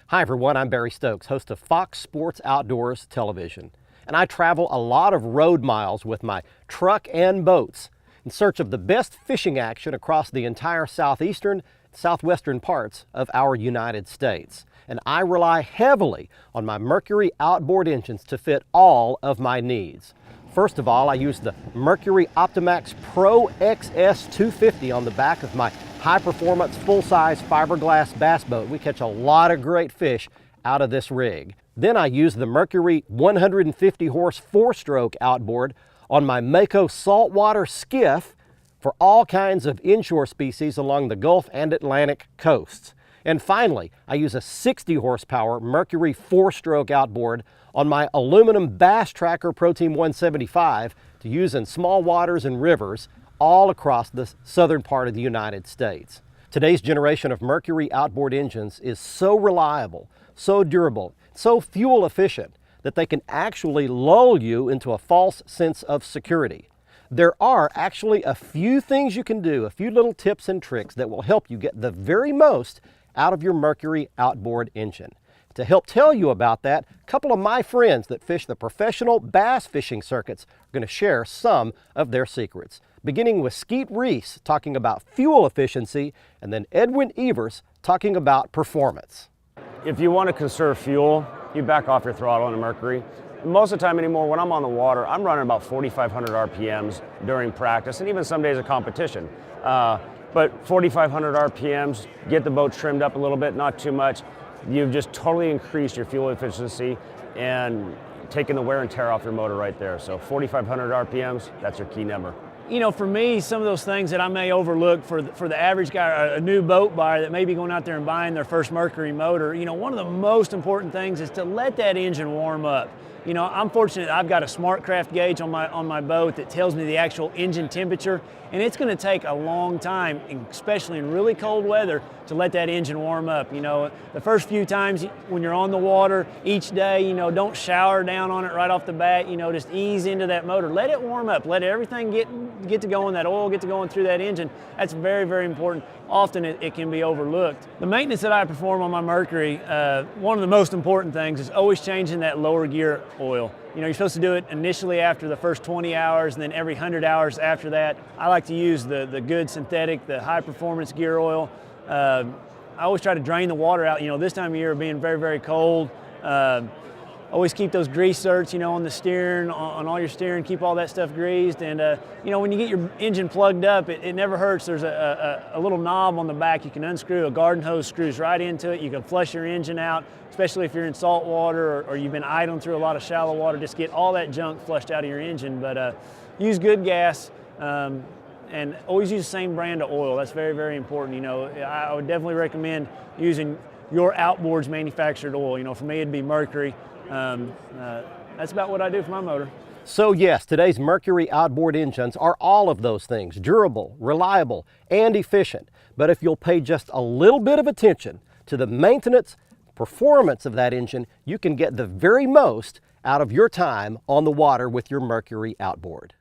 Hi everyone, I'm Barry Stokes, host of Fox Sports Outdoors Television. And I travel a lot of road miles with my truck and boats in search of the best fishing action across the entire southeastern, southwestern parts of our United States. And I rely heavily on my Mercury outboard engines to fit all of my needs. First of all, I use the Mercury Optimax Pro XS 250 on the back of my high-performance, full-size fiberglass bass boat. We catch a lot of great fish out of this rig. Then I use the Mercury 150-horse four-stroke outboard on my Mako saltwater skiff for all kinds of inshore species along the Gulf and Atlantic coasts. And finally, I use a 60-horsepower Mercury four-stroke outboard on my aluminum Bass Tracker Pro Team 175 to use in small waters and rivers all across the southern part of the United States. Today's generation of Mercury outboard engines is so reliable, so durable, so fuel efficient that they can actually lull you into a false sense of security. There are actually a few things you can do, a few little tips and tricks that will help you get the very most out of your Mercury outboard engine. To help tell you about that, a couple of my friends that fish the professional bass fishing circuits are going to share some of their secrets. Beginning with Skeet Reese talking about fuel efficiency, and then Edwin Evers talking about performance. If you want to conserve fuel, you back off your throttle on a Mercury. Most of the time anymore, when I'm on the water, I'm running about 4,500 RPMs during practice and even some days of competition. But 4,500 RPMs, get the boat trimmed up a little bit, not too much. You've just totally increased your fuel efficiency and taken the wear and tear off your motor right there. So 4,500 RPMs, that's your key number. You know, for me, some of those things that I may overlook for the average guy, a new boat buyer that may be going out there and buying their first Mercury motor, you know, one of the most important things is to let that engine warm up. You know, I'm fortunate I've got a SmartCraft gauge on my boat that tells me the actual engine temperature, and it's going to take a long time, especially in really cold weather, to let that engine warm up. You know, the first few times when you're on the water each day, you know, don't shower down on it right off the bat. You know, just ease into that motor. Let it warm up. Let everything get to going, that oil get to going through that engine. That's very, very important. Often it can be overlooked. The maintenance that I perform on my Mercury, one of the most important things is always changing that lower gear oil. You know, you're supposed to do it initially after the first 20 hours and then every 100 hours after that. I like to use the good synthetic, the high performance gear oil. I always try to drain the water out. You know, this time of year being very, very cold, always keep those grease zerks, you know, on the steering, on all your steering, keep all that stuff greased. And, you know, when you get your engine plugged up, it never hurts. There's a little knob on the back you can unscrew. A garden hose screws right into it. You can flush your engine out, especially if you're in salt water or you've been idling through a lot of shallow water. Just get all that junk flushed out of your engine. But use good gas and always use the same brand of oil. That's very, very important. You know, I would definitely recommend using your outboard's manufactured oil. You know, for me it'd be Mercury. That's about what I do for my motor. So yes, today's Mercury outboard engines are all of those things: durable, reliable, and efficient. But if you'll pay just a little bit of attention to the maintenance, performance of that engine, you can get the very most out of your time on the water with your Mercury outboard.